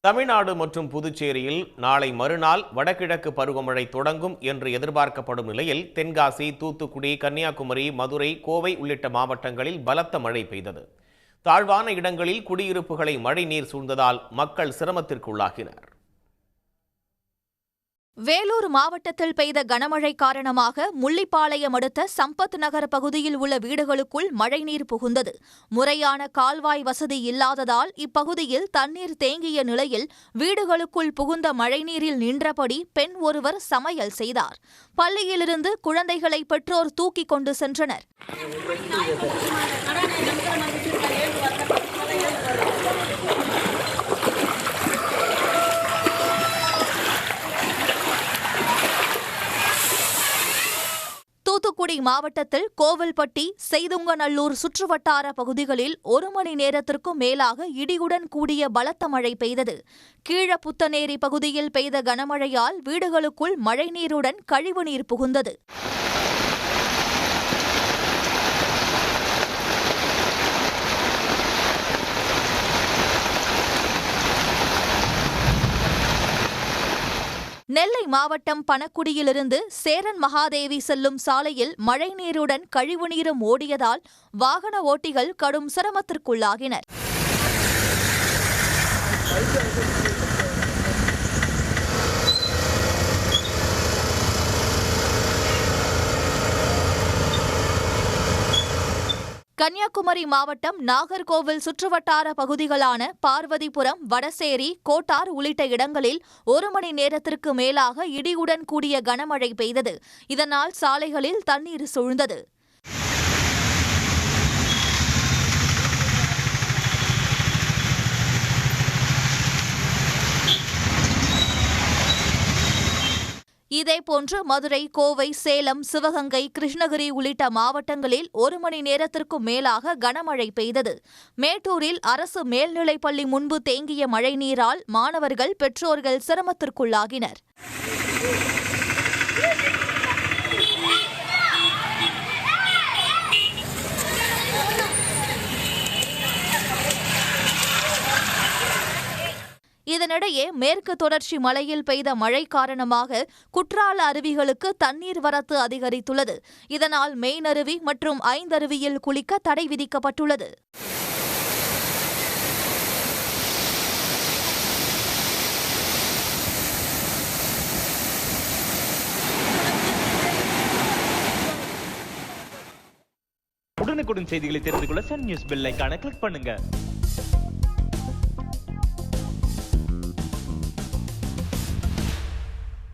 தமிழ்நாடு மற்றும் புதுச்சேரியில் நாளை மறுநாள் வடகிழக்கு பருவமழை தொடங்கும் என்று எதிர்பார்க்கப்படும் நிலையில் தென்காசி, தூத்துக்குடி, கன்னியாகுமரி, மதுரை, கோவை உள்ளிட்ட மாவட்டங்களில் பலத்த மழை பெய்தது. தாழ்வான இடங்களில் குடியிருப்புகளை மழைநீர் சூழ்ந்ததால் மக்கள் சிரமத்திற்குள்ளாகினர். வேலூர் மாவட்டத்தில் பெய்த கனமழை காரணமாக முள்ளிப்பாளையம் அடுத்த சம்பத் நகர் பகுதியில் உள்ள வீடுகளுக்குள் மழைநீர் புகுந்தது. முறையான கால்வாய் வசதி இல்லாததால் இப்பகுதியில் தண்ணீர் தேங்கிய நிலையில் வீடுகளுக்குள் புகுந்த மழைநீரில் நின்றபடி பெண் ஒருவர் சமையல் செய்தார். பள்ளியிலிருந்து குழந்தைகளை பெற்றோர் தூக்கிக் கொண்டு சென்றனர். தூத்துக்குடி மாவட்டத்தில் கோவில்பட்டி, செய்துங்கநல்லூர் சுற்றுவட்டார பகுதிகளில் 1 மணி நேரத்திற்கும் மேலாக இடியுடன் கூடிய பலத்த மழை பெய்தது. கீழப்புத்தனேரி பகுதியில் பெய்த கனமழையால் வீடுகளுக்குள் மழைநீருடன் கழிவுநீர் புகுந்தது. நெல்லை மாவட்டம் பணக்குடியிலிருந்து சேரன் மகாதேவி செல்லும் சாலையில் மழைநீருடன் கழிவுநீரும் ஓடியதால் வாகன ஓட்டிகள் கடும் சிரமத்திற்குள்ளாகினர். கன்னியாகுமரி மாவட்டம் நாகர்கோவில் சுற்றுவட்டார பகுதிகளான பார்வதிபுரம், வடசேரி, கோட்டார் உள்ளிட்ட இடங்களில் 1 மணி நேரத்திற்கு மேலாக இடியுடன் கூடிய கனமழை பெய்தது. இதனால் சாலைகளில் தண்ணீர் சூழ்ந்தது. இதேபோன்று மதுரை, கோவை, சேலம், சிவகங்கை, கிருஷ்ணகிரி உள்ளிட்ட மாவட்டங்களில் 1 மணி நேரத்திற்கும் மேலாக கனமழை பெய்தது. மேட்டூரில் அரசு மேல்நிலைப்பள்ளி முன்பு தேங்கிய மழைநீரால் மாணவர்கள், பெற்றோர்கள் சிரமத்திற்குள்ளாகினர். இதனிடையே மேற்கு தொடர்ச்சி மலையில் பெய்த மழை காரணமாக குற்றால அருவிகளுக்கு தண்ணீர் வரத்து அதிகரித்துள்ளது. இதனால் மெயினருவி மற்றும் ஐந்தருவியில் குளிக்க தடை விதிக்கப்பட்டுள்ளது. உடனுக்குடன் செய்திகளை தெரிந்து கொள்ள சன் நியூஸ் பெல் ஐகானை கிளிக் பண்ணுங்க.